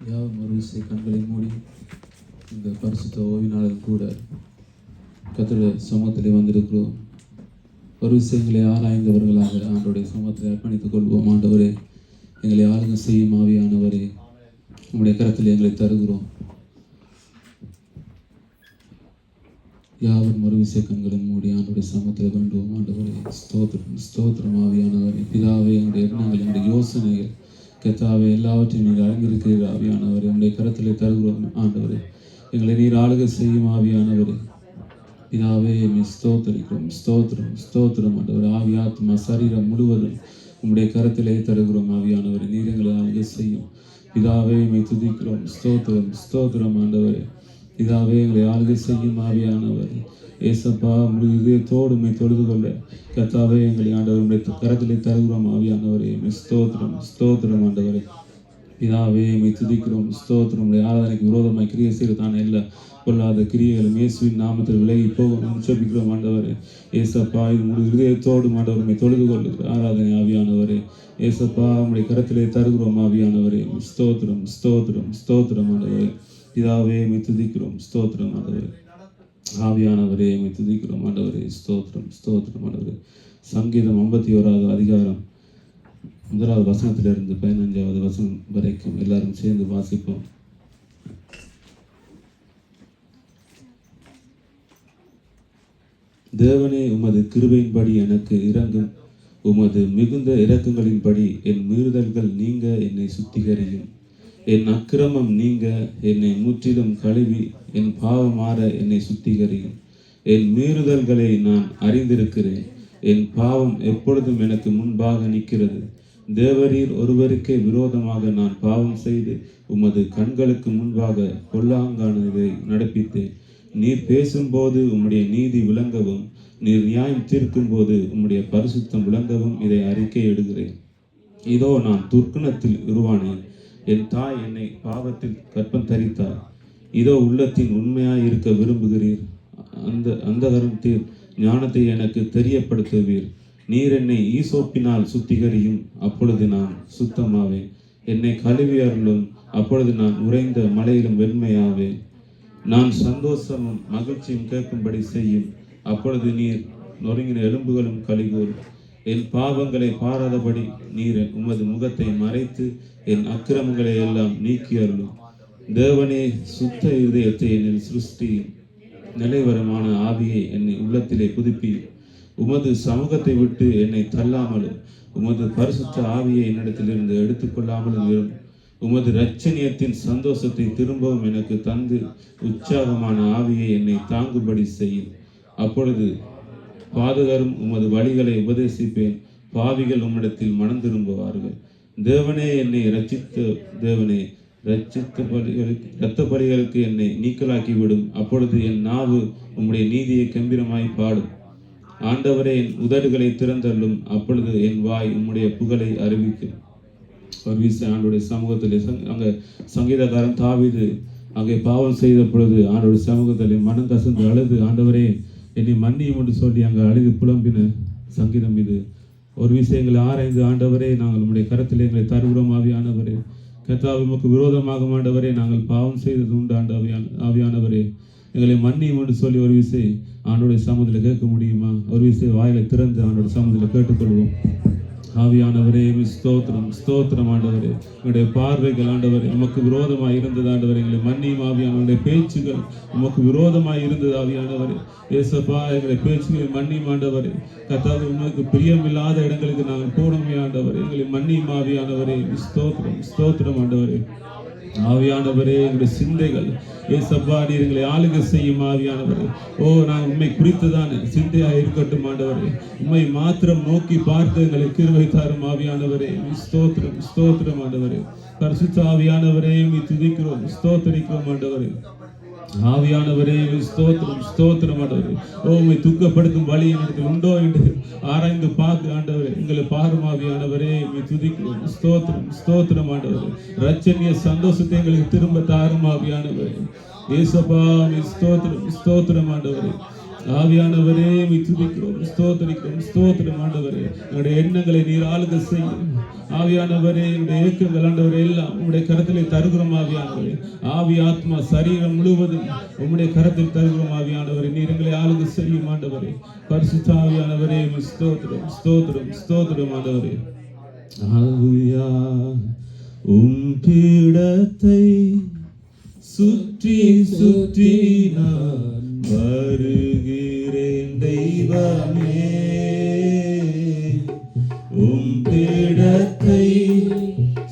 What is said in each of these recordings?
யாவும் ஒரு விசை கண்களை மூடி இந்த பரிசுத்த ஓய்வினாலும் கூட கர்த்தருடைய சமூகத்திலே வந்திருக்கிறோம். ஒரு விஷயங்களை ஆராய்ந்தவர்களாக ஆண்டவருடைய சமூகத்தில் அர்ப்பணித்துக் கொள்வோம். ஆண்டவரே, எங்களை ஆளுங்க செய்யும் ஆவியானவரே, உங்களுடைய கரத்தில் எங்களை தருகிறோம். யாவும் ஒரு விசை கண்களும் மூடி ஆண்டவருடைய சமூகத்தில் வேண்டுவோம். ஆண்டவரே, ஸ்தோத்திரம் ஸ்தோத்திரம் ஆவியானவரே. பிதாவே, எங்களுடைய எண்ணங்கள், எங்களுடைய யோசனைகள் கர்த்தாவே எல்லாவற்றையும் நீங்கள் அறிந்திருக்கிறீர் ஆவியானவரே. உங்களுடைய கரத்திலே தருகிறோம் ஆண்டவரே. எங்களை நீர் ஆளுகை செய்யும் ஆவியானவரே. பிதாவே, ஸ்தோத்திரிக்கிறோம். ஸ்தோத்திரம் ஸ்தோத்திரம் ஆண்டவரே. ஆவியாத்மா சரீரம் முழுவதும் உங்களுடைய கரத்திலே தருகிறோம் ஆவியானவரே. நீர் எங்களை ஆளுகை செய்யும் பிதாவே. துதிக்கிறோம். ஸ்தோத்திரம் ஸ்தோத்திரம் ஆண்டவரே. பிதாவே, எங்களை ஆளுகை செய்யும் ஆவியானவரே. ஏசப்பா, முழு இதயத்தோடு தொழுது கொள்ள கர்த்தாவே எங்களை ஆண்டவருடைய கரத்திலே தருகிறோம் ஆவியானவரே. ஸ்தோத்திரம் ஸ்தோத்திரம் ஆண்டவரே. பிதாவே, துதிக்கிறோம். ஸ்தோத்திரம். ஆராதனைக்கு விரோதமாய் கிரியை செய்யறதான எல்லா கொள்ளாத கிரியைகளும் இயேசுவின் நாமத்தில் விலகி போகணும் ஜெபிக்கிறோம் ஆண்டவரே. ஏசப்பா, இது முழு இதயத்தோடு ஆண்டவரை தொழுது கொள்ளுகிற ஆராதனை ஆவியானவரே. ஏசப்பா, உங்களுடைய கரத்திலே தருகிறோம் ஆவியானவரே. ஸ்தோத்திரம் ஸ்தோத்திரம் ஸ்தோத்திரம் ஆண்டவரே. பிதாவே, துதிக்கிறோம். ஸ்தோத்திரம் ஆண்டவரே. ஆவியானவரே, துதிக்கிறோம் ஆண்டவரே. ஸ்தோத்திரம் ஸ்தோத்திரம் ஆண்டவரே. சங்கீதம் 51வது அதிகாரம் 1வது வசனத்திலிருந்து 15வது வசனம் வரைக்கும் எல்லாரும் சேர்ந்து வாசிப்போம். தேவனே, உமது கிருபையின்படி எனக்கு இரங்கும். உமது மிகுந்த இரக்கங்களின்படி என் மீறுதல்கள் நீங்க என்னை சுத்திகரியும். என் அக்கிரமம் நீங்க என்னை முற்றிலும் கழுவி என் பாவமாற என்னை சுத்திகரியும். என் மீறுதல்களை நான் அறிந்திருக்கிறேன். என் பாவம் எப்பொழுதும் எனக்கு முன்பாக நிற்கிறது. தேவரீர் ஒருவருக்கே விரோதமாக நான் பாவம் செய்து உமது கண்களுக்கு முன்பாக பொல்லாங்கானதை நடப்பித்தேன். நீர் பேசும்போது உம்முடைய நீதி விளங்கவும், நீர் நியாயம் தீர்க்கும் போது உம்முடைய பரிசுத்தம் விளங்கவும் இதை அறிக்கை எடுக்கிறேன். இதோ நான் துர்க்குணத்தில் உருவானேன். என் தாய் என்னை பாவத்தில் கற்பம் தரித்தார். இதோ உள்ளத்தின் உண்மையாய் இருக்க விரும்புகிறீர். அந்த கருத்தில் ஞானத்தை எனக்கு தெரியப்படுத்துவீர். நீர் என்னை ஈசோப்பினால் சுத்திகரியும், அப்பொழுது நான் சுத்தமாவேன். என்னை கழுவி அருளும், அப்பொழுது நான் உறைந்த மலையிலும் வெண்மையாவேன். நான் சந்தோஷமும் மகிழ்ச்சியும் கேட்கும்படி செய்யும், அப்பொழுது நீர் நொறுங்கின எலும்புகளும் கலிகூறும். என் பாவங்களை பாராதபடி நீர் உமது முகத்தை மறைத்து என் அக்கிரமங்களை எல்லாம் நீக்கி அருளும். தேவனே, சுத்த இதயத்தை என்னில் சிருஷ்டி, நிலைவரமான ஆவியை என்னை உள்ளத்திலே புதுப்பி. உமது சமூகத்தை விட்டு என்னை தள்ளாமலும் உமது பரிசுத்த ஆவியை என்னிடத்திலிருந்து எடுத்துக்கொள்ளாமலும் இரும். உமது இரட்சணியத்தின் சந்தோஷத்தை திரும்பவும் எனக்கு தந்து உற்சாகமான ஆவியை என்னை தாங்கும்படி செய்யும். அப்பொழுது பாதகரும் உமது வழிகளை உபதேசிப்பேன். பாவிகள் உம்மிடத்தில் மனம் திரும்புவார்கள். தேவனே, என்னை இரட்சித்த தேவனே, இரத்த பலிகளுக்கு என்னை நீக்கலாக்கி விடும். அப்பொழுது என் நாவு உம்முடைய நீதியை கம்பீரமாய் பாடும். ஆண்டவரே, என் உதடுகளை திறந்தள்ளும். அப்பொழுது என் வாய் உம்முடைய புகழை அறிவிக்கும். ஒரு வீச ஆண்டோடைய சமூகத்திலே அங்கே சங்கீதக்காரன் தாவீது அங்கே பாவம் செய்த பொழுது ஆண்டோடைய சமூகத்திலே மனம் கசந்து அழுது, ஆண்டவரே என்னை மன்னியும் என்று சொல்லி அங்கே அழுது புலம்பின சங்கீதம் இது. ஒரு விஷயங்களை ஆராய்ந்து, ஆண்டவரே, நாங்கள் உம்முடைய கரத்தில் எங்களை தருகிறோம் ஆவியானவரே. கர்த்தாவே, உமக்கு விரோதமாக ஆண்டவரே நாங்கள் பாவம் செய்தது உண்டு. ஆவியானவரே, எங்களை மன்னியும் என்று சொல்லி ஒரு விஷயம் ஆண்டோடைய சமூகத்தில் கேட்க முடியுமா? ஒரு விஷயம் வாயிலை திறந்து ஆண்டோடைய சமூகத்தில் கேட்டுக்கொள்வோம். ஆவியானவரே, ஸ்தோத்திரம் ஸ்தோத்திரம் ஆண்டவரே. எங்களுடைய பார்வைகள் ஆண்டவரே உமக்கு விரோதமாய் இருந்தது ஆண்டவரே. எங்களை மன்னியும் ஆவியானவருடைய பேச்சுகள் உமக்கு விரோதமாய் இருந்தது ஆவியானவரே. ஏசப்பா, எங்களுடைய பேச்சுகளை மன்னியும் ஆண்டவரே. கர்த்தாவே, உமக்கு பிரியமில்லாத இடங்களுக்கு நாங்கள் போனோமே ஆண்டவரே. எங்களை மன்னியும் ஆவியானவரே. ஸ்தோத்திரம் ஸ்தோத்திரம் ஆண்டவரே. ஆவியானவரே, எங்களுடைய சிந்தைகள் ஏசப்பா நீர் எங்களை ஆளுகை செய்யும் ஆவியானவரே. நாங்கள் உண்மை குறித்துதான் சிந்தையாக இருக்கட்டும் ஆண்டவரே. உண்மை மாத்திரம் நோக்கி பார்த்து எங்களை கிருபை தாரும் ஆவியானவரே. ஸ்தோத்திரம் ஸ்தோத்திரம் ஆண்டவரே. பரிசுத்த ஆவியானவரே, துதிக்கிறோம் ஸ்தோத்திரிக்கிறோம் ஆண்டவரே. ஆவியானவரே, ஸ்தோத்திரம் ஸ்தோத்திரம் ஆண்டவரே. உம்மை துக்கப்படுத்தும் வழி என்னிடத்தில் உண்டோ என்று ஆராய்ந்து பார்த்து ஆண்டவரே எங்களை பாரும் ஆவியானவரே. துதிக்கிறோம் ஸ்தோத்திரம் ஸ்தோத்திரம் ஆண்டவரே. இரட்சணிய சந்தோஷத்தை எங்களுக்கு திரும்ப தாரும் ஆவியானவரே. ஏசப்பா, ஸ்தோத்திரம் ஸ்தோத்திரம் ஆண்டவரே. ஆவியானவரே துதிக்கிறோம், ஸ்தோத்திரிக்கிறோம், ஸ்தோத்திரம் ஆண்டவரே. நம்முடைய எண்ணங்களை நீர் ஆளுகை செய்யும் ஆவியானவரே. நம்முடைய இயக்கங்கள் ஆண்டவரே எல்லாம் உம்முடைய கரத்திலே தருகிறோம் ஆவியானவரே. ஆவி ஆத்மா சரீரம் முழுவதும் உம்முடைய கரத்தில் தருகிறோம் ஆவியானவரே. நீர் எங்களை ஆளுகை செய்யும் ஆண்டவரே. பரிசுத்த ஆவியானவரே ஸ்தோத்திரம், ஸ்தோத்திரம், ஸ்தோத்திரம் ஆண்டவரே. ஹல்லேலூயா. பீடத்தை சுற்றி சுற்றி நான் வருகிறேன் தெய்வமே. பீடத்தை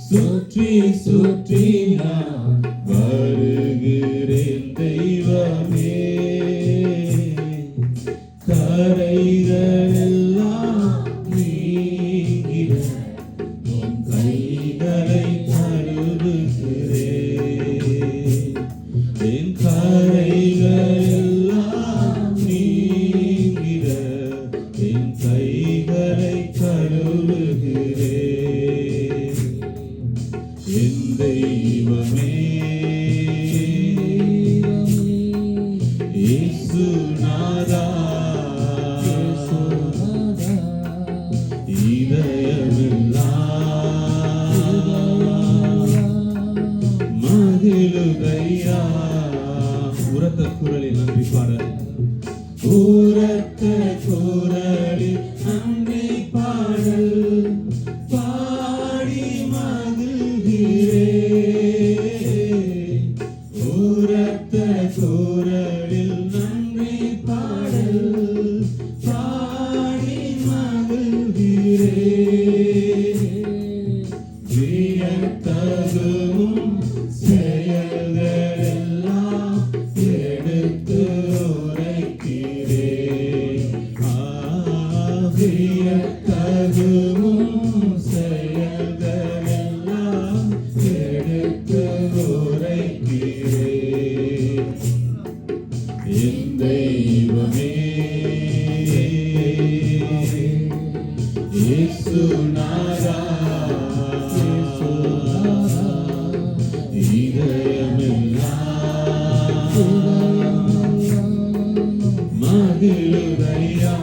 சுற்றி சுற்றி நான் வருகிறேன் தெய்வமே. கரைகள் எல்லாம் நீங்கிட கைகளை தருகிறேன். என் கரைகள் எல்லாம் நீங்கிட என் கைகளை தருகிறேன். என் தெய்வமே இயேசுநாதா, மகிழுதையா. உரத்த குரலில் நன்றி பாட, உரத்த குரலில் நன்றி பாடல் பாடி மகிழ்கிறேன். உரத்த குரலில் நன்றி பாடல் பாடி மகிழ்கிறேன். வியத்தகும் செயல்களெல்லாம் எடுத்து உரைக்கிறேன். வியத்தகும் செயல்களெல்லாம் எடுத்து உரைக்கிறேன். என் தெய்வமே இயேசுநாதா, மகிழுதையா.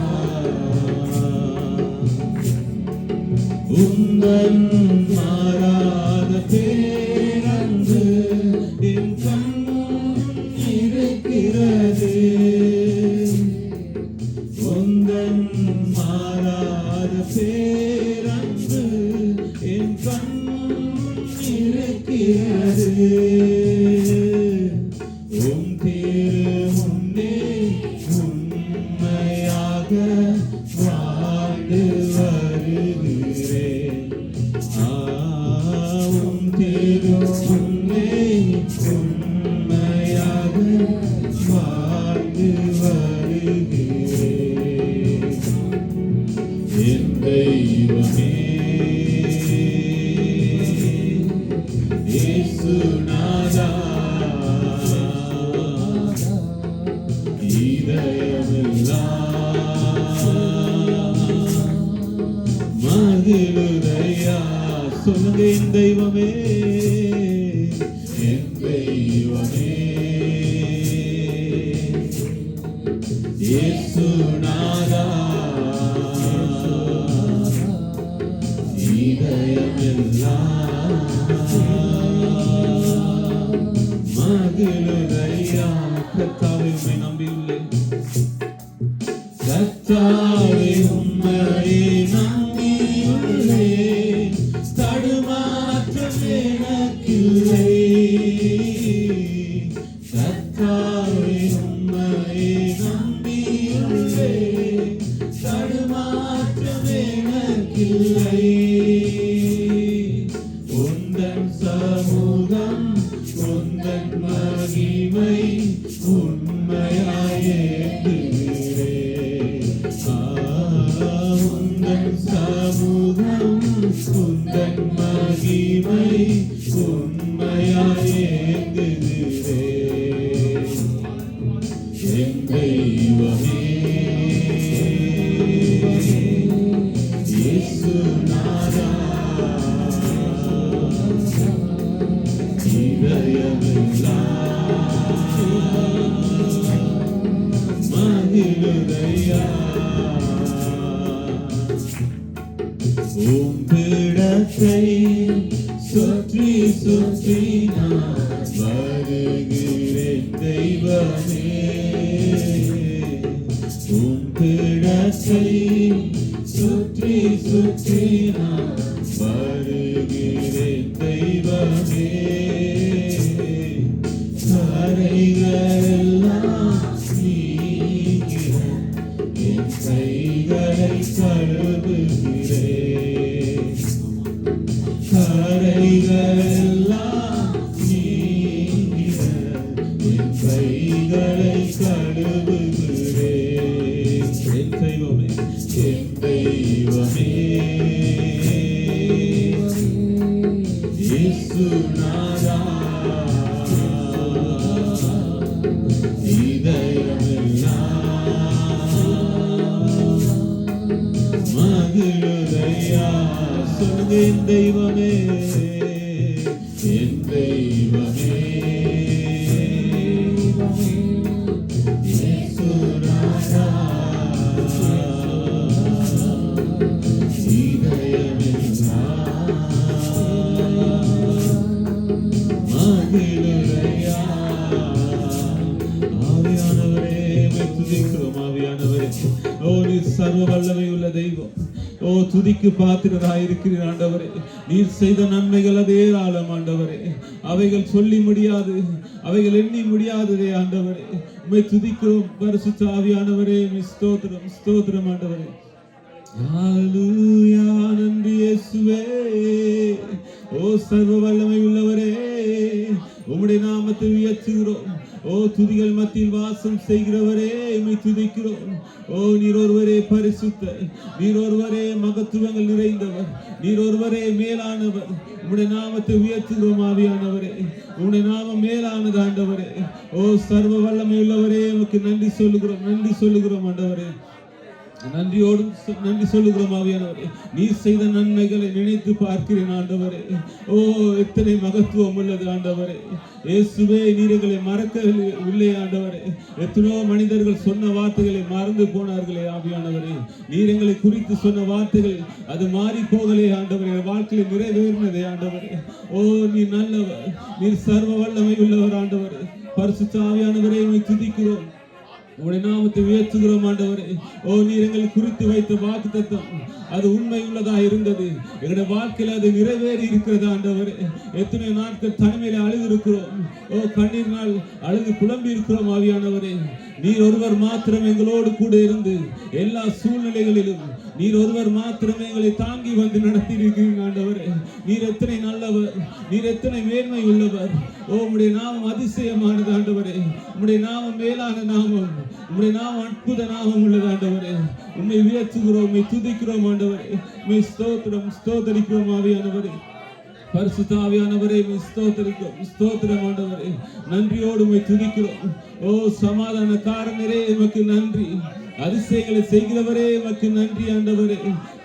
உந்தன் மாறாத பேரன்பு என் கண்முன் இருக்கிறது. உந்தன் மாறாத பேரன்பு என் கண்முன் இருக்கிறது. முன்னே உண்மையாக வாழ்ந்து வருகிறேன். முன்னே உண்மையாக வாழ்ந்து வருகிறேன். என் தெய்வமே இயேசுநாதா, மகிழுதையா. சொல்லுங்க, என் தெய்வமே, என் தெய்வமே இயேசுநாதா, இதயமெல்லாம் மகிழுதையா. கர்த்தாவே உம்மை நம்பியுள்ளேன், கர்த்தாவே உம்மை நம்பியுள்ளேன். தடுமாற்றம் எனக்கில்லை. கர்த்தாவே உம்மை நம்பியுள்ளேன். தடுமாற்றம் எனக்கில்லை. உந்தன் சமூகம் உந்தன் மகிமை உண்மையாய் ஏந்துகிறேன். உந்தன் சமூகம் உந்தன் மகிமை உண்மையாய் ஏந்துகிறேன். என் தெய்வமே இயேசுநாதா, இதயமெல்லாம் உம்பிடத்தை சுற்றி சுற்றி நான் வருகிறேன் தெய்வமே. உம்பிடத்தை சுற்றி சுற்றி நான் வருகிறேன் தெய்வமே. கரைகளெல்லாம் நீங்கிற என் கைகளை கழுவுகிறேன். கரைகளெல்லாம் நீங்கிற என் கைகளை கழுவுகிறேன். என் தெய்வமே, என் தெய்வமே, இயேசுநாதா, மகிழுதையா. சொல்லுங்க, என் தெய்வமே, என் தெய்வமே, இயேசுநாதா, இதயமெல்லாம் மகிழுதையா. ஆவியானவரே, துதிக்கிறோம். ஆவியானவரே, ஓ நீர் சர்வ வல்லமை உள்ள தெய்வம். ஓ துதிக்கு பாத்திரராயிருக்கிறீர் ஆண்டவரே. நீர் செய்த நன்மைகள் அதே ஆழம் ஆண்டவரே. அவைகள் சொல்லி முடியாது, அவைகள் எண்ணி முடியாததே ஆண்டவரே. உம்மை துதிக்கிறோம் பரிசுத்த ஆவியானவரே. ஸ்தோத்திரம், ஸ்தோத்திரம் ஆண்டவரே. ஹல்லேலூயா, நன்றி இயேசுவே. ஓ சர்வ வல்லமை உள்ளவரே, உம்முடைய நாமத்தை உயர்த்துகிறோம். ஓ துதிகள் மத்தியில் வாசம் செய்கிறவரே, உம்மை துதிக்கிறோம். ஓ நீர் ஒருவரே பரிசுத்த, நீர் ஒருவரே மகத்துவங்கள் நிறைந்தவர், நீர் ஒருவரே மேலானவர். உம்முடைய நாமத்தை உயர்த்துகிறோம் ஆவியானவரே. உம்முடைய நாமம் மேலானது ஆண்டவரே. ஓ சர்வ வல்லமை உள்ளவரே, உமக்கு நன்றி சொல்லுகிறோம், நன்றி சொல்லுகிறோம் ஆண்டவரே. நன்றியோடும் நன்றி சொல்லுகிறோம் ஆவியானவரே. நீ செய்த நன்மைகளை நினைத்து பார்க்கிறேன் ஆண்டவரே. ஓ எத்தனை மகத்துவம் உள்ளது ஆண்டவரே. இயேசுவே, நீர் எங்களை மறக்கவில்லை ஆண்டவரே. எத்தனையோ மனிதர்கள் சொன்ன வார்த்தைகளை மறந்து போனார்களே ஆவியானவரே. நீர் எங்களை குறித்து சொன்ன வார்த்தைகள் அது மாறி போகலே ஆண்டவரே. வாழ்க்கையில் நிறைவேறினதே ஆண்டவரே. ஓ நீ நல்லவர், நீர் சர்வ வல்லமை உள்ளவர் ஆண்டவரே. பரிசுத்த ஆவியானவரே, உம்மை துதிக்கிறோம், உம்முடைய நாமத்தை உயர்த்துகிறோம் ஆண்டவரே. ஓ நீர் எங்களை குறித்து வைத்த வாக்குத்தத்தம் அது உண்மை உள்ளதா இருந்தது. எங்களுடைய வாழ்க்கையில அது நிறைவேறி இருக்கிறது ஆண்டவரே. எத்தனை நாட்கள் தனிமையில அழுது இருக்கிறோம். ஓ கண்ணீர்னால் அழுது புலம்பி இருக்கிறோம் ஆவியானவரே. நீர் ஒருவர் மாத்திரம் எங்களோடு கூட இருந்து எல்லா சூழ்நிலைகளிலும் நீர் ஒருவர் மாத்திரமே எங்களை தாங்கி வந்து நடத்தி இருக்கிறீங்க ஆண்டவரே. நீர் எத்தனை நல்லவர், நீர் எத்தனை மேன்மை உள்ளவர். ஓ உம்முடைய நாமம் அதிசயமானது ஆண்டவரே. உம்முடைய நாமம் மேலான நாமம், உம்முடைய நாமம் அற்புத நாமம் உள்ளது ஆண்டவரே. உம்மை உயர்த்துகிறோம், உம்மை துதிக்கிறோம் ஆண்டவரே. உம்மை ஸ்தோத்திரம், ஸ்தோத்தரிக்கிறோம் ஆவியானவரே. பரிசுத்த ஆவியானவரே, உம்மை ஸ்தோத்தரிக்கிறோம், ஸ்தோத்திரம் ஆண்டவரே. நன்றியோடு உம்மை துதிக்கிறோம். ஓ சமாதான காரணரே, உமக்கு நன்றி. அதிசயங்களை செய்கிறவரே, உமக்கு நன்றி ஆண்டவரே.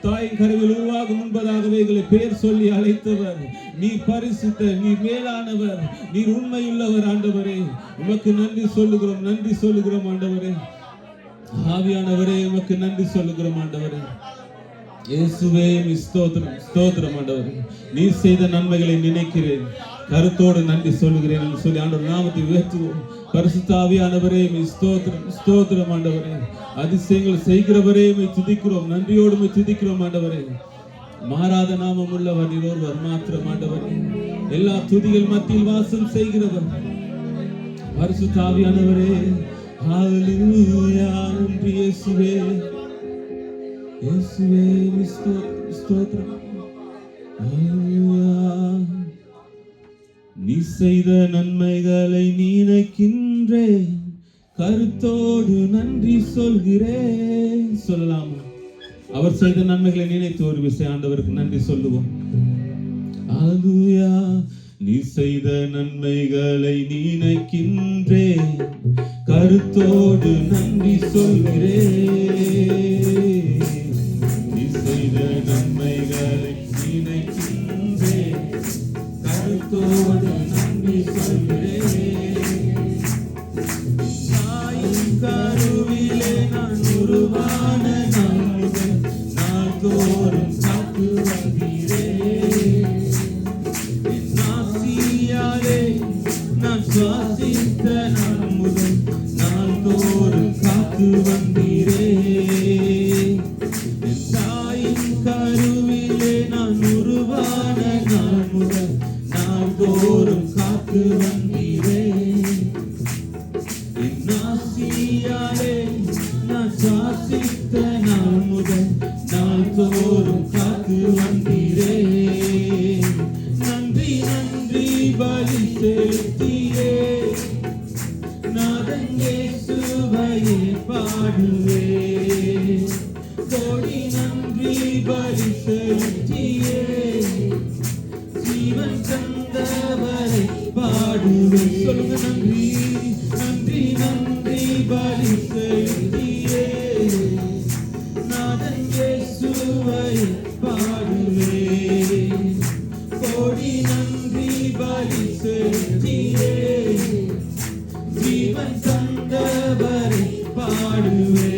தாயின் கருவில் உருவாகும் முன்பதாகவே எங்களை பெயர் சொல்லி அழைத்தவர். நீ பரிசுத்த, நீ மேலானவர், நீர் உண்மையுள்ளவர் ஆண்டவரே. உமக்கு நன்றி சொல்லுகிறோம், நன்றி சொல்லுகிறோம் ஆண்டவரே. ஆவியானவரே, உமக்கு நன்றி சொல்லுகிறோம் ஆண்டவரே. இயேசுவே, ஸ்தோத்திரம், ஸ்தோத்திரம் ஆண்டவரே. நீர் செய்த நன்மைகளை நினைக்கிறேன், கருத்தோடு நன்றி சொல்லுகிறேன் என்று சொல்லி ஆண்டவர் நாமத்தை உயர்த்துவோம். பரிசுத்த ஆவியானவரே, ஸ்தோத்திரம், ஸ்தோத்திரம் ஆண்டவரே. அதிசயங்கள் செய்கிறவரே, துதிக்கிறோம், நன்றியோடு துதிக்கிறோம் ஆண்டவரே. மாறாத நாமம் உள்ளவர் நீர் ஒருவர் மாத்திரம் ஆண்டவரே. எல்லா துதிகள் மத்தியில் வாசம் செய்கிறவர் பரிசுத்த ஆவியானவரே. ஹல்லேலூயா, நன்றி இயேசுவே, இயேசுவே, ஸ்தோத்திரம். ஹல்லேலூயா. நீ செய்த நன்மைகளை நினைக்கின்றேன், கருத்தோடு நன்றி சொல்கிறேன். சொல்லலாம், அவர் செய்த நன்மைகளை நினைத்து ஒரு விஷயம் ஆண்டவருக்கு நன்றி சொல்லுவோம். ஹல்லேலூயா. நீ செய்த நன்மைகளை நினைக்கின்றேன், கருத்தோடு நன்றி சொல்கிறேன். நீ செய்த நன்மைகளை நினைக்கின்றேன், கருத்தோடு நன்றி சொல்கிறேன். தாயின் கருவிலே நான் உருவா ஆசியாலே நான் சுவாசித்த நாள் முதல் நாள்தோறும் காத்து வந்தீரே. என் தாயின் கருவிலே நான் உருவான நாள் முதல் நாள்தோறும் காத்து வந்தீரே. என் ஆசியாலே நான் சுவாசித்த நாள் முதல் நாள்தோறும் காத்து வந்தீரே. நன்றி நன்றி பலி செலுத்தியே நாதன் இயேசுவையே பாடுவே. கோடி நன்றி பலி செலுத்தியே ஜீவன் தந்தவரை பாடுவே. சொல்லுங்க நன்றி நன்றி நன்றி பலி செலுத்தியே நாதன் இயேசுவையே பாடுவே. கோடி நன்றி பலி செலுத்தியே ஜீவன் தந்தவரை பாடுவே.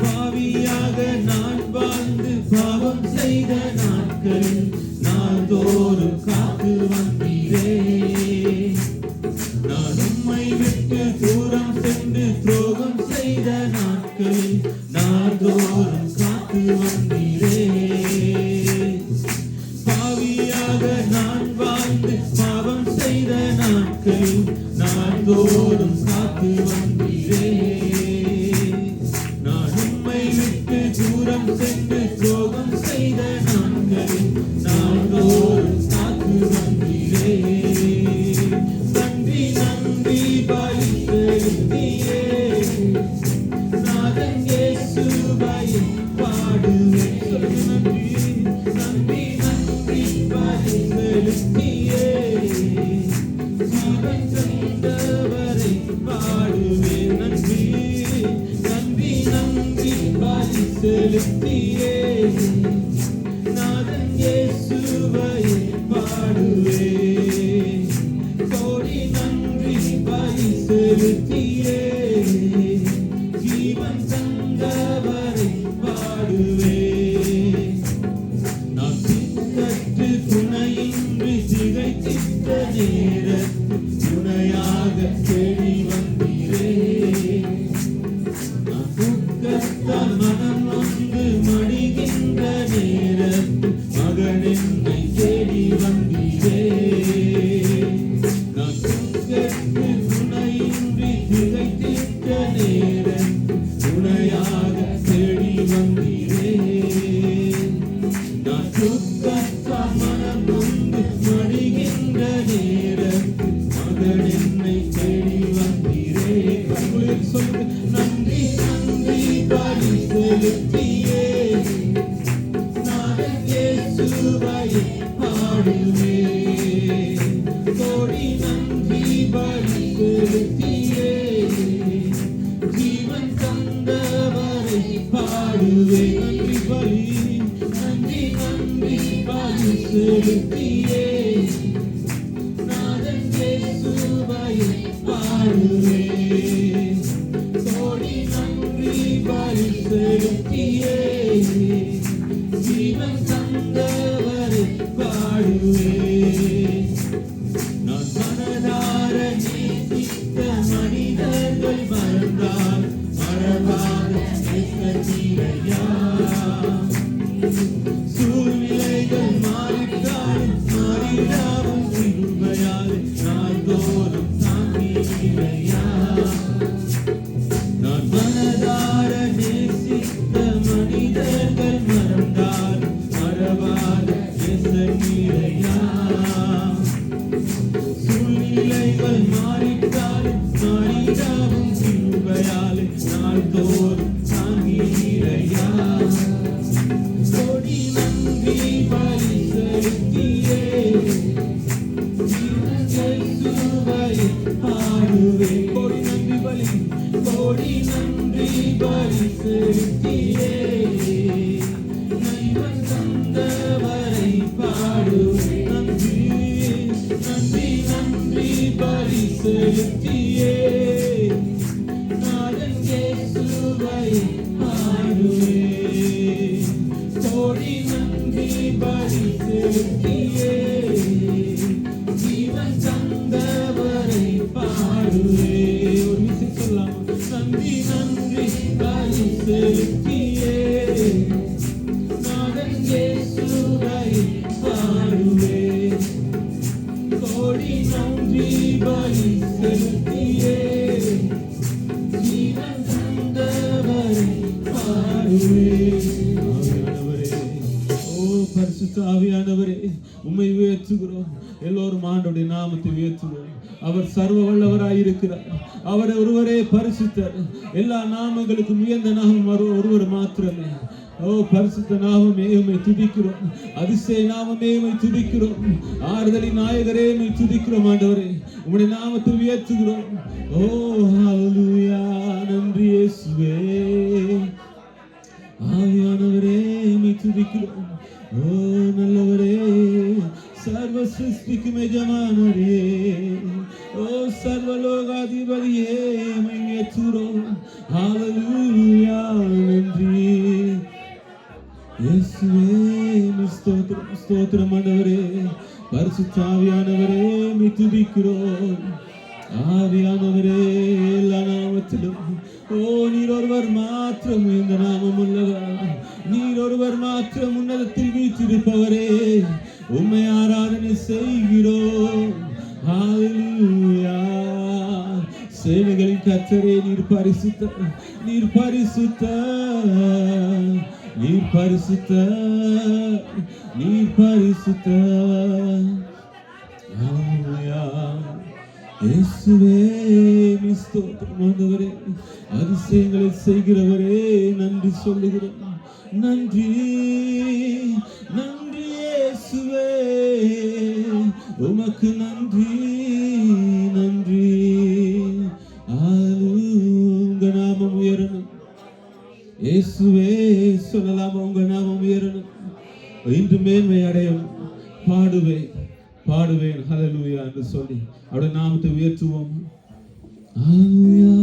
பாவியாக நான் வாழ்ந்து பாவம் செய்த நாட்கள் நாள்தோறும் காத்து வந்தீரே. நான் உம்மை விட்டு தூரம் சென்று துரோகம் செய்த நாட்கள் நாள்தோறும் காத்து வந்தீரே. பாவியாக நான் வாழ்ந்து பாவம் செய்த நாட்கள் நாள்தோறும் காத்து வந்தீரே. நான் உம்மை விட்டு தூரம் சென்று துரோகம் செய்த நாட்கள் நாள்தோறும் காத்து வந்தீரே. நன்றி நன்றி பலி செலுத்தியே நாதன் இயேசுவையே பாடுவே. நன்றி நன்றி நன்றி பலி செலுத்தியே ஜீவன் தந்தவரை பாடுவே. நன்றி நன்றி நன்றி பலி செலுத்தியே நாதன் இயேசுவையே பாடுவே. கோடி நன்றி பலி செலுத்தியே ஜீவன் தந்தவரை பாடுவே. நான் திக்கற்று துணையின்றி திகைத்திட்ட நேரத்தில் துணையாக தேடி வந்தீரே. நான் துக்கத்தால் மனம் நொந்து மடிகின்ற நேரத்தில் மகன் என்னை தேடி வந்தீரே. நான் துக்கற்று துணையின்றி திகைத்திட்ட நேரத்தில் துணையாக தேடி வந்தீரே. நான் துக்கத்தால் மனம் நொந்து மடிகின்ற நேரத்தில் மகன் என்னை தேடி வந்தீரே. சொல்லுங்க நன்றி நன்றி பலி செலுத்தியே நாதன் இயேசுவையே பாடுவே. கோடி நன்றி பலி செலுத்தியே ஜீவன் தந்தவரை பாடுவே. நன்றி பலி நன்றி நன்றி பலி செலுத்தியே நாதன் இயேசுவையே பாடுவே. கோடி நன்றி பலி செலுத்தியே ஜீவன் தந்தவரை பாடுவே. நான் மனதார நேசித்த மனிதர்கள் மறந்தால் மறவாத நேசத்தீரையா. சூழ்நிலைகள் மாறிட்டாலும் மாறிடாவும் கிருபையால் நாள்தோறும் தாங்கினையா. நான் மனதார நேசித்த மனிதர்கள் மறந்தால் மறவாத நேசத்தீரையா. சூழ்நிலைகள் மாறிட்டாலும் மாறிடாவும் கிருபையால் நாள்தோறும் தாங்கினையா. கோடி நன்றி பலி செலுத்தியே இயேசுவையே பாடுவே. கோடி நன்றி பலி கோடி நன்றி பலி செலுத்தியே ஜீவன் தந்தவரை பாடுவே. நன்றி நன்றி நன்றி பலி செலுத்தியே நாதன் இயேசுவையே பாடுவே. கோடி நன்றி பலி செலுத்தியே செலுத்தியே ஜீவன் தந்தவரை பாடுவேன். ஆவியானவரே, ஓ பரிசுத்த ஆவியானவரே, உம்மை உயர்த்துகிறோம். எல்லோரும் ஆண்டவருடைய நாமத்தை உயர்த்துவோம். அவர் சர்வ வல்லவராயிருக்கிறார். அவர் ஒருவரே பரிசுத்தர். எல்லா நாமங்களுக்கும் உயர்ந்த நாமம் ஒருவர் மாத்திரமே. ஓ பரிசுத்த நாமமே உம்மை துதிக்கிறோம். அதிசய நாமமே உம்மை துதிக்கிறோம். ஆறுதலின் நாயகரே உம்மை துதிக்கிறோம். ஆண்டவரே, உம்முடைய நாமத்தை உயர்த்துகிறோம். ஓ ஹல்லேலூயா, நன்றி இயேசுவே. ஆவியானவரே உம்மை துதிக்கிறோம். ஓ நல்லவரே, சர்வ சிருஷ்டிக்கும் எஜமானரே, ஓ சர்வலோகாதிபதியே உம்மை உயர்த்துகிறோம். ஹல்லேலூயா, நன்றி இயேசுவே. ஸ்தோத்திரம் ஸ்தோத்திரம் ஆண்டவரே. பரிசுத்த ஆவியானவரே உம்மை துதிக்கிறோம். ஆவியானவரே, எல்லா நாமத்திலும் ஓ நீர் ஒருவர் மாத்திரம் இந்த நாமம் உள்ளவர். நீர் ஒருவர் மாத்திரம் உன்னதத்தில் வீற்றிருப்பவரே, உம்மை ஆராதனை செய்கிறோம். ஹல்லேலூயா. சேனைகளின் கர்த்தரே, நீர் பரிசுத்த, நீர் பரிசுத்த, நீர் பரிசுத்த, நீர் பரிசுத்த. ஹல்லேலூயா. இயேசுவே ஸ்தோத்திரம் ஆண்டவரே. அதிசயங்களை செய்கிறவரே நன்றி சொல்லுகிறோம். நன்றி நன்றி இயேசுவே, உமக்கு நன்றி நன்றி. உங்க நாமம் உயரணும் இயேசுவே. சொல்லலாமா? உங்க நாமம் உயரணும், இன்று மேன்மை அடையணும். பாடுவேன் பாடுவேன் ஹல்லேலூயா என்று சொல்லி அவருடைய நாமத்தை உயர்த்துவோம். ஹல்லேலூயா.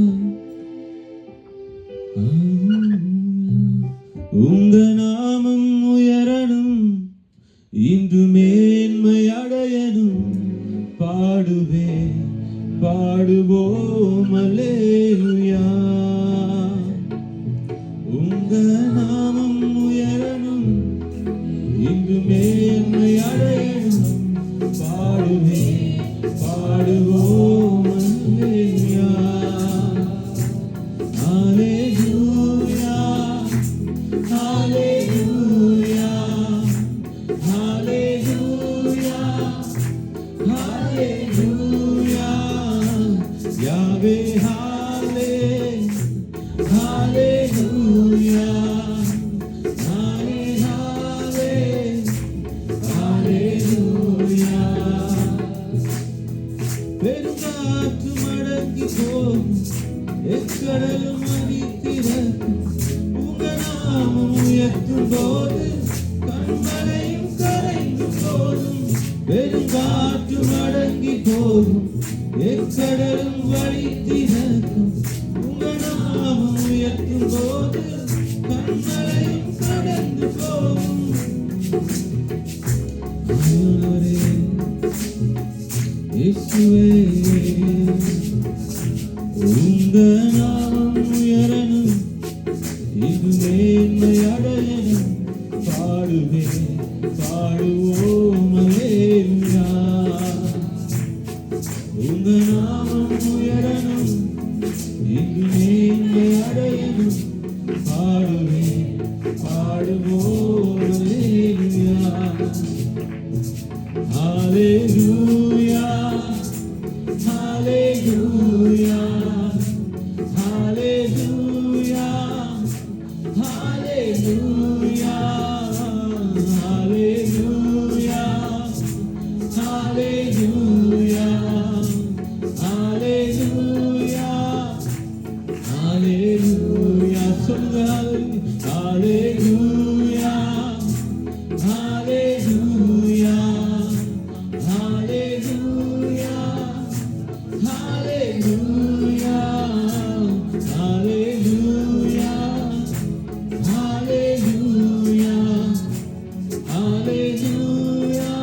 உங்க நாமம் உயரணும், இன்று மேன்மை அடையணும். பாடுவேன் பாடுவோம் அல்லேலூயா. உங்க நாமம் உயரணும், இன்று மேன்மை அடையணும். பாடுவேன் பாடுவோம் அல்லேலூயா. ஹல்லேலூயா ஹல்லேலூயா ஹல்லேலூயா ஹல்லேலூயா. யாவே ஹல்லே ஹல்லேலூயா ஹல்லே ஹல்லேலூயா. பெருங்காற்று மடங்கி போகும், எக்கடலும் அடித்திறக்கும். உங்க நாமம் உயர்த்தும் போது கண்மலையும் கரைந்து போகும். பெருங்காற்று மடங்கி போகும், எக்கடலும் வழித்திறக்கும். உங்க நாமம் உயர்த்தும் போது கண்மலையும் கடந்து போகும். இயேசுவே, உங்க நாமம் உயரணும், இது மேன்மை அடையணும். பாடுவேன் பாடுவோம் அல்லேலூயா. உங்க நாமம் உயரணும், இது மேன்மை அடையணும். பாடுவேன் பாடுவோம் அல்லேலூயா. ஹல்லேலூயா ஹல்லேலூயா ஹல்லேலூயா ஹல்லேலூயா ஹல்லேலூயா ஹல்லேலூயா ஹல்லேலூயா ஹல்லேலூயா. சொல்லுங்க ஹல்லேலூயா ஹல்லேலூயா ஹல்லேலூயா ஹல்லேலூயா ஹல்லேலூயா ஹல்லேலூயா ஹல்லேலூயா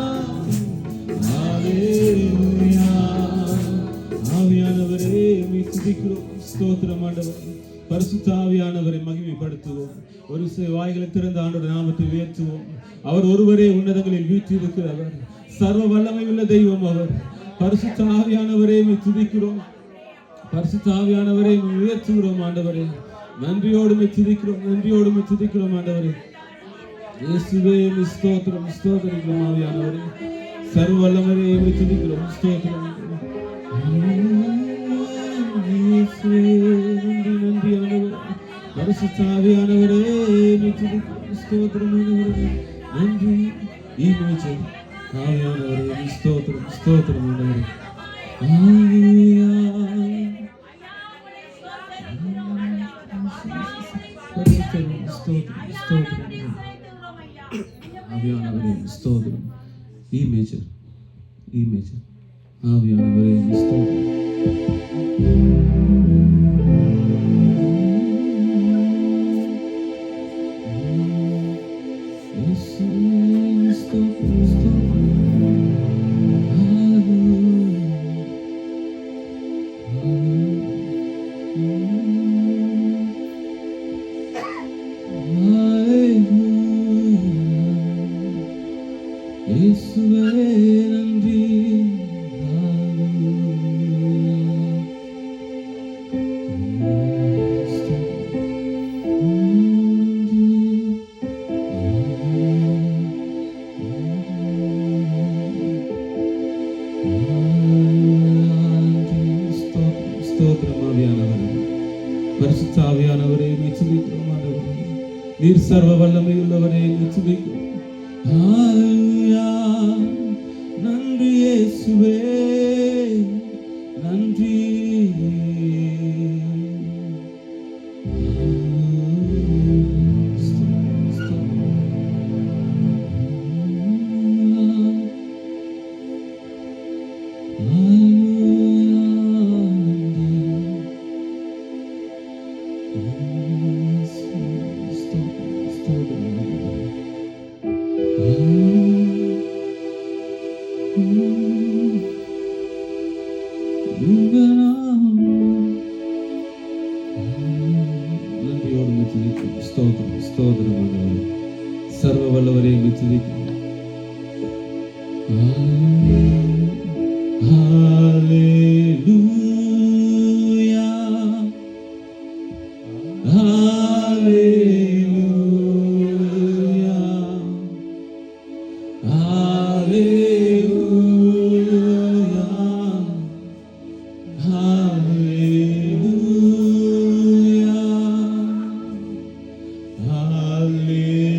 ஹல்லேலூயா. ஆவியானவரே உம்மை துதிக்கிறோம். ஸ்தோத்திரம் ஆண்டவரே. பரிசுத்த ஆவியானவரை மகிமைப்படுத்துவோம். ஒரு சில வாய்களை திறந்த ஆண்டவருடைய நாமத்தை உயர்த்துவோம். அவர் ஒருவரே உன்னதங்களில் வீற்றிருக்கிறவர். சர்வ வல்லமை உள்ள தெய்வம் அவர். பரிசுத்த ஆவியானவரே உம்மை துதிக்கிறோம். பரிசுத்த ஆவியானவரை உயர்த்துகிறோம் ஆண்டவரே. நன்றியோடு துதிக்கிறோம் ஆண்டவரே. இயேசுவே ஸ்தோத்திரம் ஸ்தோத்திரிக்கிறோம் ஆவியானவரே. சர்வ வல்லவரே துதிக்கிறோம் ஸ்தோத்திரம். நன்றி ஆண்டவரே. பரிசுத்த ஆவியானவரே துதிக்கிறோம் ஸ்தோத்திரம் ஆண்டவரே. நன்றி ஆவியானவரே ஸ்தோத்திரம் ஸ்தோத்திரம் ஆண்டவரே. ஆவியானவரே ஸ்தோத்திரம். E major ஆவியானவரே ஸ்தோத்திரம். பரிசுத்த ஆவியானவரே துதிக்கிறோம் ஆண்டவரே. நீர் சர்வ வல்லமை உள்ளவரே துதிக்கிறோம். ஹalleluya. நன்றி இயேசுவே நன்றி. சர்வ வல்லவரே துதிக்கிறோம். ஹalleluya ஹalleluya ஹalleluya ஹalleluya ஹalleluya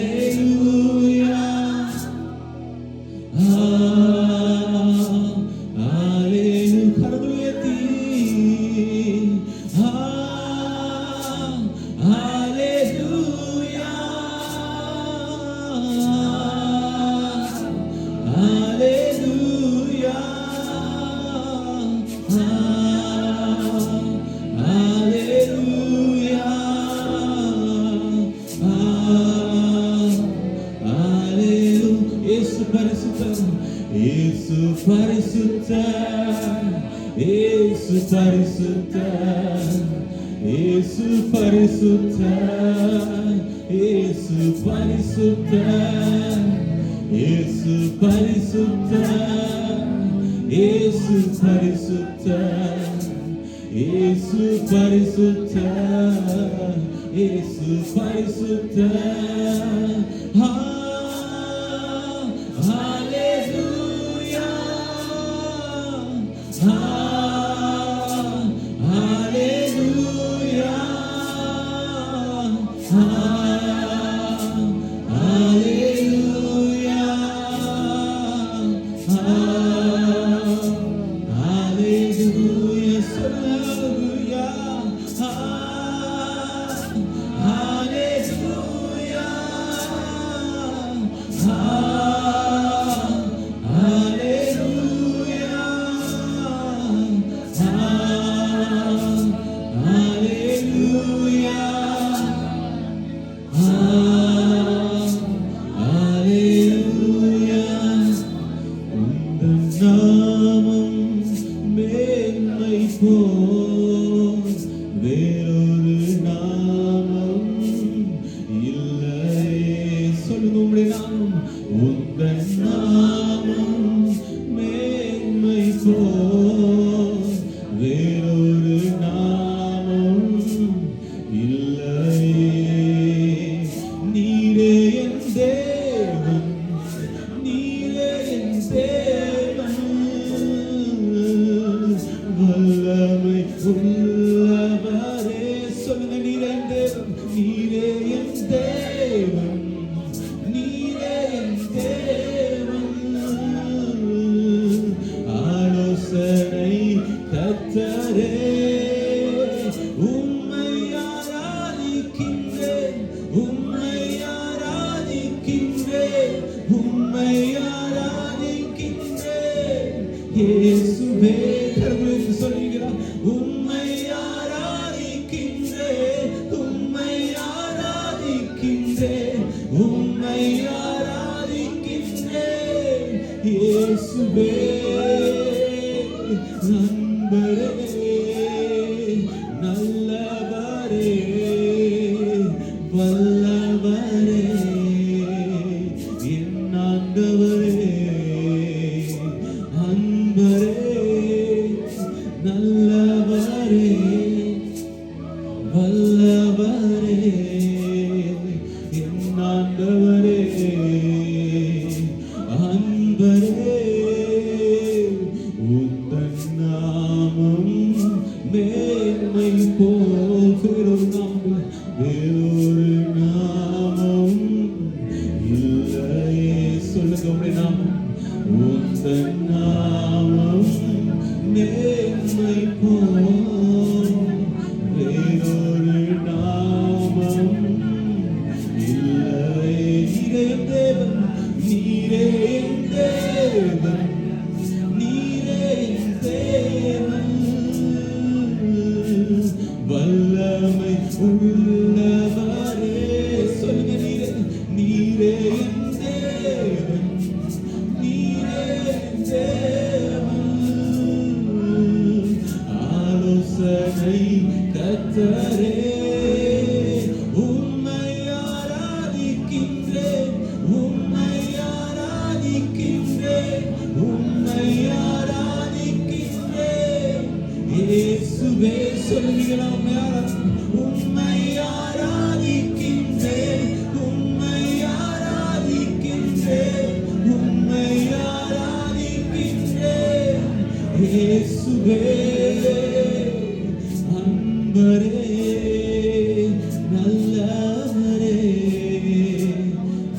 Hallelujah. இயேசு பரிசுத்தர், இயேசு பரிசுத்தர், இயேசு பரிசுத்தர், இயேசு பரிசுத்தர், இயேசு பரிசுத்தர், இயேசு பரிசுத்தர், இயேசு பரிசுத்தர், இயேசு பரிசுத்தர். ஹalleluya, ஹalleluya, ஹalleluya, ஹalleluya, ஹalleluya, இயேசுவே கர்த்தருக்கு சொல்லுகிறார், உம்மை ஆராதிக்கின்றேன், உம்மை ஆராதிக்கின்றேன், உம்மை ஆராதிக்கின்றேன். இயேசுவே நண்பரே, நல்லவரே, வல்லவரே, என் ஆண்டவரே, நல்லவரே, வல்லவரே, என் ஆண்டவரே, அன்பரே, உந்தன் நாமம் மேன்மை போல் வேறொரு நாமம் இல்லையே. சொல்லுங்க உடைய நாமம், உந்தன் நாமம் மேன்மை போல் வேறொரு நாமம் இல்லை. நீரே தேவன், நீரே தேவன், நீரே தேவன், வல்லமை உள்ளவரே. சொல்லுங்க, நீரே, நீரே தேவன், நீரே தேவன், ஆலோசனை கர்த்தரே, உம்மை ஆராதிக்கின்றேன், உம்மை ஆராதிக்கின்றேன், உம்மை ஆராதிக்கின்றேன். இயேசுவே சொல்லுகிறோம், உம்மை ஆராதிக்கின்றேன், உம்மை ஆராதிக்கின்றேன், உம்மை ஆராதிக்கின்றேன். இயேசுவே அன்பரே, நல்லவரே,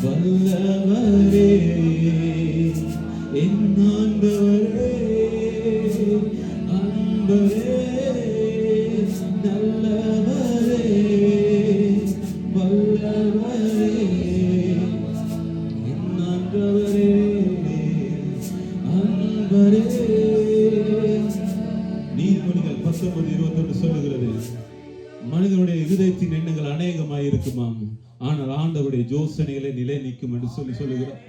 வல்லவரே, என் ஆண்டவரே, அன்பரே, நல்லவரே, வல்லவரே, என் ஆண்டவரே, அன்பரே. நீதிமொழிகள் 19:21 சொல்லுகிறது, மனிதனுடைய இருதயத்தின் எண்ணங்கள் அநேகமாய் இருக்குமாம், ஆனால் ஆண்டவருடைய யோசனைகளை நிலை நிற்கும் என்று சொல்லுகிறார்.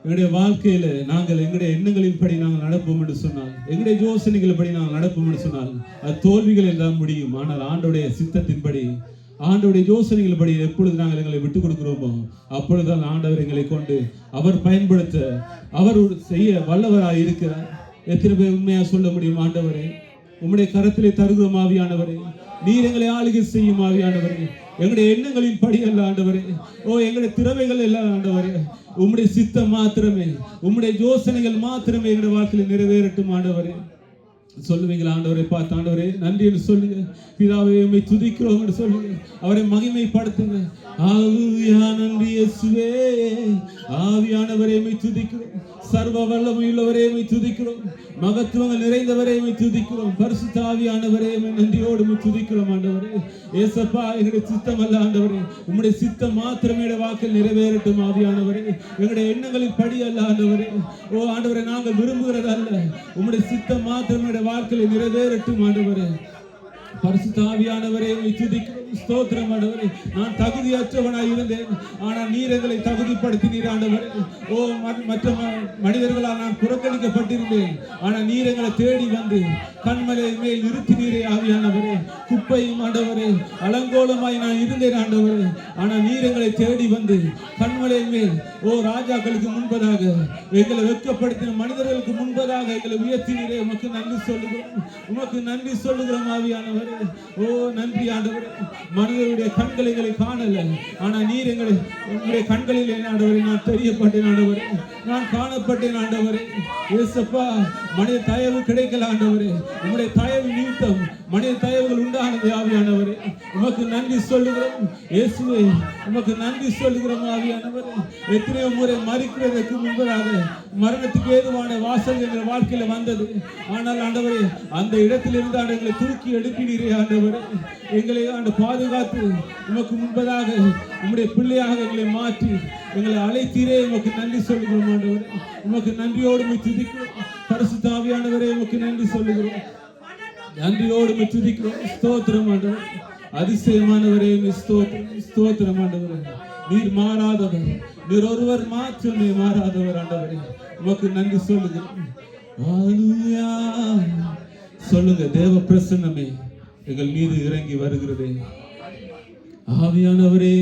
எங்களுடைய வாழ்க்கையில நாங்கள் எங்களுடைய எண்ணங்களின் படி நாங்கள் நடப்போம் என்று சொன்னால், எங்களுடைய யோசனைகள் படி நாங்கள் நடப்போம் என்று சொன்னால் அது தோல்விகள் எல்லாம் முடியும். ஆனால் ஆண்டோடைய சித்தத்தின்படி, ஆண்டவருடைய யோசனைகள் படி எப்பொழுது நாங்கள் எங்களை விட்டுக் கொடுக்கிறோமோ அப்பொழுதுதான் ஆண்டவர் எங்களை கொண்டு அவர் பயன்படுத்த அவர் செய்ய வல்லவராய் இருக்கிறார். எத்தனை பேர் உண்மையா சொல்ல முடியும்? ஆண்டவரே, உம்முடைய கரத்திலே தருகிறோம் ஆவியானவரே, நீர் எங்களை ஆளுகை செய்யும் ஆவியானவரே. எங்களுடைய எண்ணங்களின் படி அல்ல ஆண்டவரே, எங்களுடைய திறமைகள் எல்லாம் ஆண்டவரே, உம்முடைய சித்தம் மாத்திரமே, உம்முடைய யோசனைகள் மாத்திரமே எங்களுடைய வாழ்க்கையில் நிறைவேறட்டும் ஆண்டவரே. சொல்லுவீங்களா? ஆண்டவரை பார்த்து, ஆண்டவரே நன்றி என்று சொல்லுங்க. பிதாவே உம்மை துதிக்கிறோம் என்று சொல்லுங்க. அவரை மகிமைப்படுத்துங்க. நன்றி இயேசுவே. ஆவியானவரே உம்மை துதிக்கிறோம். சர்வ வல்லமையுள்ளவரே உம்மை துதிக்கிறோம். மகத்துவங்கள் நிறைந்தவரே உம்மை துதிக்கிறோம். பரிசுத்த ஆவியானவரே உம்மை நன்றியோடு உம்மை துதிக்கிறோம் ஆண்டவரே. ஏசப்பா, எங்களுடைய சித்தம் அல்ல ஆண்டவரே, உம்முடைய சித்தம் மாத்திரமே வாக்கில் நிறைவேறட்டும் ஆவியானவரே. எங்களுடைய எண்ணங்களின் படி அல்ல ஆண்டவரே. ஆண்டவரே, நாங்கள் விரும்புகிறது அல்ல, உம்முடைய சித்தம் மாத்திரமே வாழ்க்கையில் நிறைவேறட்டும் ஆண்டவரே. பரிசுத்த ஆவியானவரே உம்மை துதிக்கிறோம். ஸ்தோத்திரம் ஆண்டவரே. நான் தகுதியற்றவனாய் இருந்தேன், ஆனால் நீர் எங்களை தகுதிப்படுத்தினீர் ஆண்டவரே. மற்ற மனிதர்களால் நான் புறக்கணிக்கப்பட்டிருந்தேன், ஆனால் நீர் எங்களை தேடி வந்து கண்மலை மேல் நிறுத்தினீரே ஆவியானவரே. குப்பையும் ஆண்டவரே அலங்கோலமாய் நான் இருந்தேன் ஆண்டவரே, ஆனால் நீர் எங்களை தேடி வந்து கண்மலை மேல் ராஜாக்களுக்கு முன்பதாக, எங்களை வெட்கப்படுத்தின மனிதர்களுக்கு முன்பதாக எங்களை உயர்த்தினீரே. உமக்கு நன்றி சொல்லுகிறோம், உமக்கு நன்றி சொல்லுகிறோம் ஆவியானவரே. நன்றி ஆண்டவரே. மனிதருடைய கண்கள் எங்களை காணல, ஆனா நீர் உங்களுடைய கண்களில் ஆண்டவரே நான் தெரியப்பட்டேன் ஆண்டவரே, நான் காணப்பட்டேன் ஆண்டவரே. ஏசப்பா, மனித தயவு கிடைக்கல ஆண்டவரே, உங்களுடைய தயவு நிமித்தம் மனித தயவுகள் உண்டானது ஆவியானவரே. உமக்கு நன்றி சொல்லுகிறோம் இயேசுவே, உமக்கு நன்றி சொல்லுகிறோம் ஆவியானவரே. எத்தனையோ முறை மறிக்கிறதற்கு முன்பதாக மரணத்துக்கு ஏதுவான வாசல் எங்கள் வாழ்க்கையில வந்தது, ஆனால் ஆண்டவரே அந்த இடத்திலிருந்து எங்களை தூக்கி எழுப்பினீரே ஆண்டவரே. எங்களை பாதுகாத்து உமக்கு முன்பதாக உம்முடைய பிள்ளையாக எங்களை மாற்றி எங்களை அழைத்தீரே. உமக்கு நன்றி சொல்லுகிறோம் ஆண்டவரே. உமக்கு நன்றியோடு துதிக்கிறோம். பரிசுத்த ஆவியானவரே உமக்கு நன்றி சொல்லுகிறோம், நன்றியோடு துதிக்கிறோம். ஸ்தோத்திரம் ஆண்டவரே. அதிசயமானவரே ஸ்தோத்திரம், ஸ்தோத்திரம் ஆண்டவரே. நீர் மாறாதவர், நீர் ஒருவர் மாற்றமே மாறாதவர் ஆண்டவரே. உமக்கு நன்றி சொல்லுகிறோம். சொல்லுங்க, தேவ பிரசன்னமே எங்கள் மீது இறங்கி வருகிறதே ஆவியானவரே.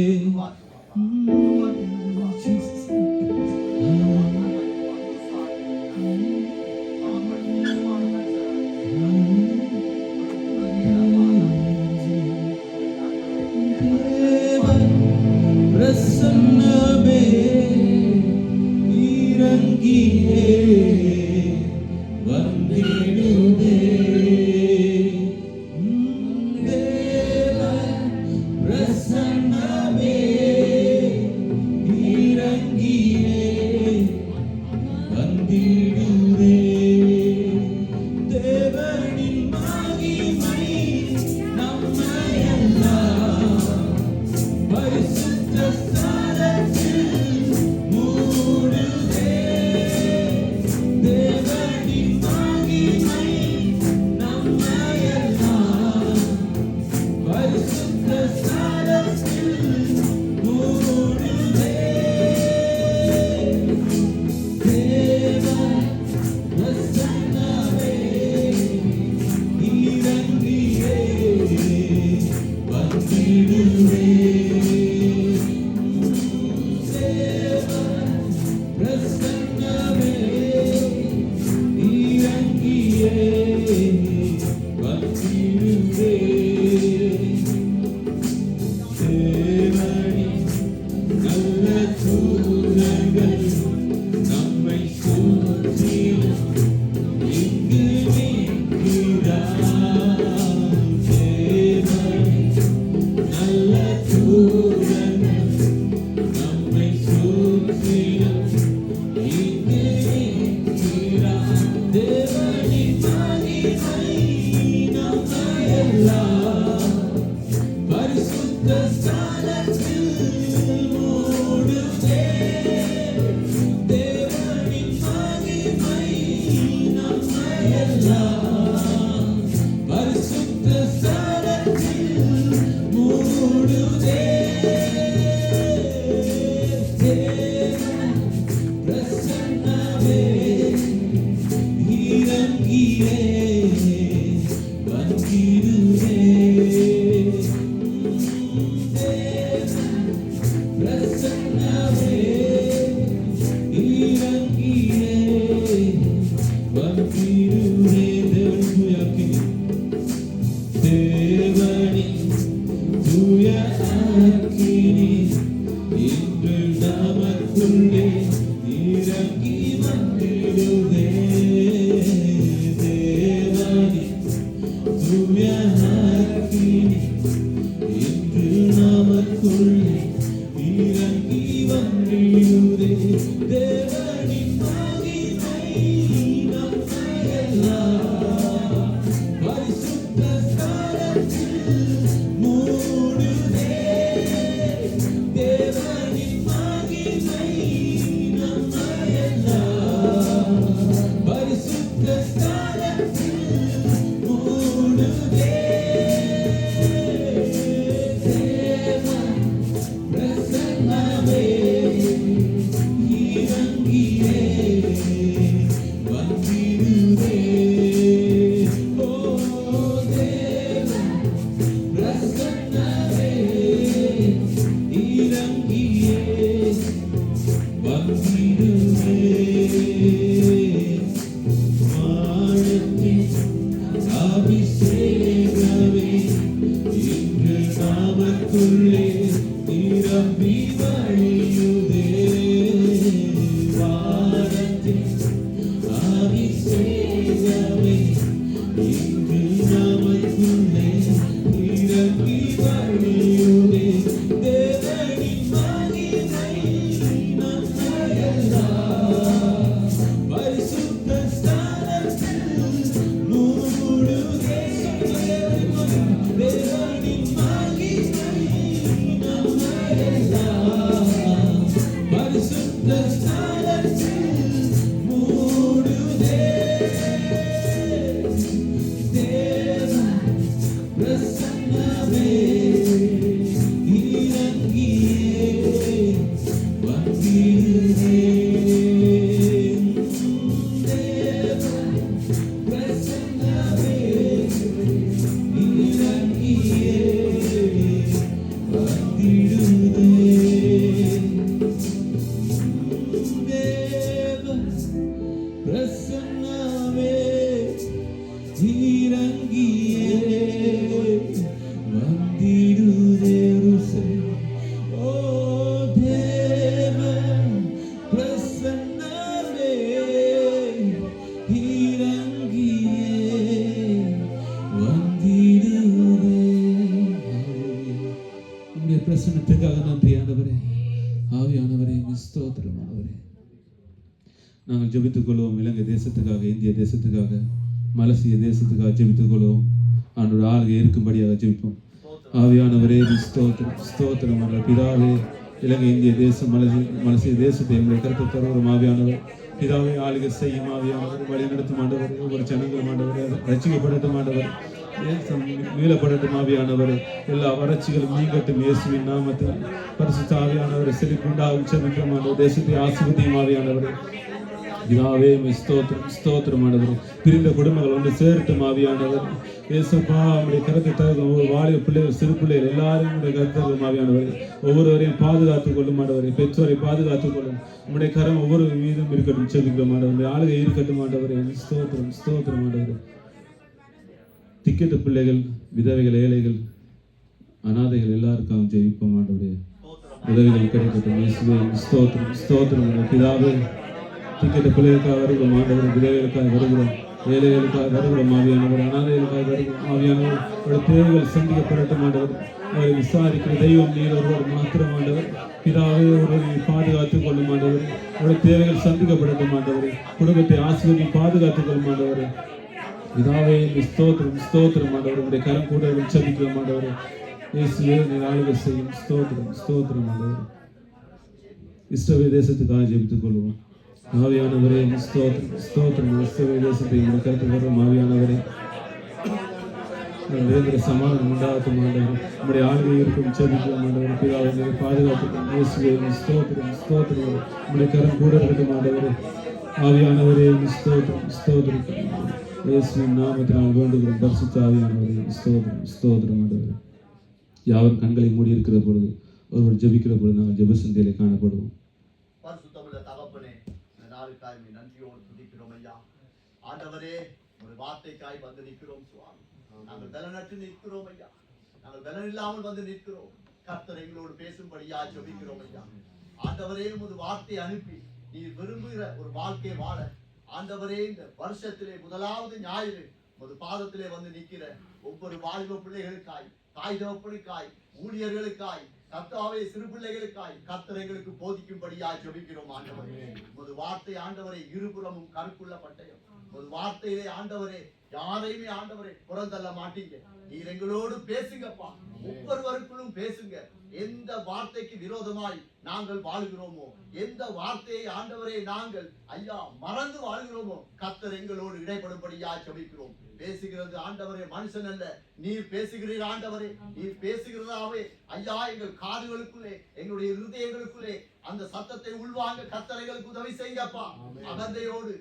பிரசன்னமே இறங்கியே வந்திடுதே. Let's பிரசன்னமே இறங்கியே வந்திடுவே. தேவனின் தூய அக்கினி, தேவனின் தூய அக்கினி இன்று நமக்குள்ளே இறங்கி வந்திடுவே. தேவனின் தூய அக்கினி இன்று நமக்குள்ளே இறங்கி வந்திடுவே. தேவனின் மகிமை நம்மையெல்லாம் பரிசுத்த ஸ்தலத்தில் மூடுதே. தேவனின் மகிமை நம்மையெல்லாம் பரிசுத்த ஸ்தலத்தில் மூடுதே. தேவன் பிரசன்னமே இறங்கியே வந்திடுவே. ஓ தேவன் பிரசன்னமே இறங்கியே வந்திடுவே. வானத்தின் அபிஷேகமே இன்று நமக்குள்ளே நிரம்பி வழியுதே. வானத்தின் அபிஷேகமே இன்று நமக்குள்ளே நிரம்பி வழியுதே. தேவனின் மகிமை நம்மையெல்லாம் பரிசுத்த ஸ்தலத்தில் மூடுதே. தேவனின் மகிமை நம்மையெல்லாம் பரிசுத்த ஸ்தலத்தில் மூடுதே. தேவன் பிரசன்னமே இறங்கியே வந்திடுவே. தேவன் பிரசன்னமே இறங்கியே வந்திடுவே. தேவன் பிரசன்னமே இறங்கியே வந்திடுவே. ஓ தேவன் பிரசன்னமே இறங்கியே வந்திடுவே. உம்முடைய பிரசன்னத்துக்காக நன்றி ஆண்டவரே. ஆவியானவரே ஸ்தோத்திரம் ஆண்டவரே. நாங்கள் ஜெபித்துக் கொள்வோம். இலங்கை தேசத்துக்காக, இந்திய தேசத்துக்காக, மலேசிய தேசத்துக்காக ஜெபித்துக் கொள்வோம். ஆண்டோட ஆளுகை இருக்கும்படியாக ஜெபிப்போம். ஆவியானவரே ஸ்தோத்திரம் ஸ்தோத்திரம் ஆண்டவரே. பிதாவே, இலங்கை, இந்திய தேசம், மலேசிய தேசத்தை எங்களுடைய கருத்து தருவோம். ஆவியானவர் பிதாவே ஆளுகை செய்யும். ஆவியானவர் வழி நடத்தும் ஆண்டவர். ஒவ்வொரு ஜனங்களும் ஆண்டவர் ரட்சிக்கப்படட்டும் ஆண்டவர். தேசம் மீளப்படட்டும் ஆவியானவர். எல்லா வறட்சிகளும் நீங்கட்டும் இயேசுவின் நாமத்தில். பரிசுத்த ஆவியானவர் செழிப்புண்டாகும் செபிக்கும் ஆண்டவர். தேசத்தை ஆசீர்வதியும் ஆவியானவர். பிதாவே ஸ்தோத்திரம் ஸ்தோத்திரம் ஆண்டவர். பிரிந்த குடும்பங்கள் ஒன்று சேர்த்தும் ஆவியானவர். ஏசப்பா நம்முடைய கருத்தை தருகும். ஒவ்வொரு வாலிப பிள்ளைகள், சிறு பிள்ளைகள் எல்லாரையும் உடைய கருத்தரும் ஆவியானவர். ஒவ்வொருவரையும் பாதுகாத்துக் கொள்ளும் ஆண்டவர். பெற்றோரை பாதுகாத்துக் கொள்ளும். உங்களுடைய கரம் ஒவ்வொரு மீதும் இருக்கட்டும் செபிக்கிறோம் ஆண்டவர். ஆளுகை இருக்கட்டும் ஆண்டவர். ஸ்தோத்திரம் ஸ்தோத்திரம் ஆண்டவர். திக்கெட்டு பிள்ளைகள், விதவைகள், ஏழைகள், அனாதைகள் எல்லாருக்காகவும் ஜெபிப்போம் ஆண்டவரே. உதவிகள் கிடைக்கட்டும் இயேசுவே. ஸ்தோத்திரம் ஸ்தோத்திரம் பிதாவே. திக்கெட்டு பிள்ளைகளுக்காக வருகிறோம் ஆண்டவர். விதவைகளுக்காக வருகிறோம், ஏழைகளுக்காக வருகிறோம் ஆவியானவர். அனாதைகளுக்காக வருகிறோம் ஆவியானவர். அவருடைய தேவைகள் சந்திக்கப்படட்டும் ஆண்டவர். அவரை விசாரிக்கிற தெய்வம் நீர் ஒருவர் மாத்திரம் ஆண்டவர். பிதாவே ஒருவரை பாதுகாத்துக் கொள்ளும் ஆண்டவர். அவருடைய தேவைகள் சந்திக்கப்படட்டும் ஆண்டவர். குடும்பத்தை ஆசீர்வதி பாதுகாத்துக் கொள்ளும் ஆண்டவர். பிதாவே ஸ்தோத்திரம் ஸ்தோத்திரம் ஆண்டவர். உடைய கரம் கூட உச்சரிக்கிறோம் ஆண்டவர். இயேசுவே நீர் ஆளுகை செய்யும். ஸ்தோத்திரம் ஸ்தோத்திரம் ஆண்டவர். இஸ்ரவேல் தேசத்துக்காக ஜெபித்துக் கொள்வோம். ஆவியானவரே ஸ்தோத்திரம் ஸ்தோத்திரம். இஸ்ரவேல் தேசத்தை உடைய கருத்து வரும் ஆவியானவரே. நிரந்தர சமாதானம் உண்டாகட்டும் ஆண்டவர். நம்முடைய ஆளுகை இருக்கும் ஜெபிக்கிறோம் ஆண்டவர். பிதாவை நீர் பாதுகாத்துக்கும். இயேசுவே ஸ்தோத்திரம் ஸ்தோத்திரம். நம்முடைய கரம் கூட இருக்கட்டும் ஆண்டவர். ஆவியானவரே ஸ்தோத்திரம் ஸ்தோத்திரம். இயேசுவின் நாமத்தினால் வேண்டுகிறோம். பரிசுத்த ஆவியானவரே ஸ்தோத்திரம் ஸ்தோத்திரம் ஆண்டவர். யாவர் கண்களை மூடி இருக்கிற பொழுது ஒருவர் ஜெபிக்கிற பொழுது நாங்கள் ஜெப சிந்தையிலே காணப்படுவோம். பரிசுத்தமுள்ள தகப்பனே, இந்த நாளுக்காய் நன்றியோடு துதிக்கிறோம் ஐயா. ஆண்டவரே, ஒரு வார்த்தைக்காய் வந்து நிற்கிறோம் சுவாமி. நாங்கள் பலனற்று நிற்கிறோம் ஐயா. நாங்கள் பலன் இல்லாமல் வந்து நிற்கிறோம். கர்த்தர் எங்களோடு பேசும்படியா ஜெபிக்கிறோம் ஐயா. ஆண்டவரே, உமது வார்த்தையை அனுப்பி நீர் விரும்புகிற ஒரு வாழ்க்கை வாழ ஆண்டவரே, இந்த வருஷத்திலே முதலாவது ஞாயிறு உமது பாதத்திலே வந்து நிற்கிற ஒவ்வொரு வாலிப பிள்ளைகளுக்காய், தாய் தகப்பனுக்காய், ஊழியர்களுக்காய், கர்த்தாவே சிறு பிள்ளைகளுக்காய் கர்த்தர் எங்களுக்கு போதிக்கும்படியா ஜெபிக்கிறோம் ஆண்டவரே. உமது வார்த்தை ஆண்டவரே இருபுறமும் கருக்குள்ள பட்டயம். உமது வார்த்தையிலே ஆண்டவரே யாரையுமே ஆண்டவரே புறந்தள்ள மாட்டீங்க. நீர் எங்களோடு பேசுங்கப்பா. ஒவ்வொருவருக்குள்ளும் பேசுங்க. எந்த வார்த்தைக்கு விரோதமாய் நாங்கள் வாழ்கிறோமோ, எந்த வார்த்தையை ஆண்டவரே நாங்கள் ஐயா மறந்து வாழ்கிறோமோ, கர்த்தர் எங்களோடு இடைப்படும்படியா ஜெபிக்கிறோம். பேசுகிறது ஆண்டவரே மனுஷன் அல்ல, நீர் பேசுகிறீர் ஆண்டவரே. நீர் பேசுகிறதாவே ஐயா எங்கள் காதுகளுக்குள்ளே, எங்களுடைய இருதயங்களுக்குள்ளே அந்த சத்தத்தை உள்வாங்க கர்த்தரைகளுக்கு உதவி செய்யப்பா. அகந்தையோடு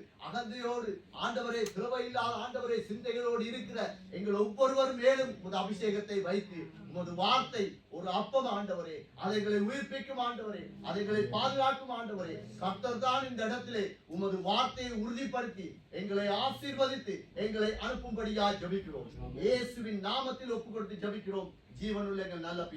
ஆண்டவரே, தேவையில்லாத ஆண்டவரே சிந்தைகளோடு இருக்கிற எங்கள் ஒவ்வொருவர் மேலும் உமது அபிஷேகத்தை வைத்து உமது வார்த்தை ஒரு அப்பம் ஆண்டவரே, அதைகளை உயிர்ப்பிக்கும் ஆண்டவரே, அதைகளை பாதுகாக்கும் ஆண்டவரே. கர்த்தர் தான் இந்த இடத்திலே உமது வார்த்தையை உறுதிப்படுத்தி எங்களை ஆசீர்வதித்து எங்களை அனுப்பும்படியா ஜெபிக்கிறோம். இயேசுவின் நாமத்தில் ஒப்பு கொடுத்து ஜெபிக்கிறோம். ஜீவனுள்ள எங்கள் நல்ல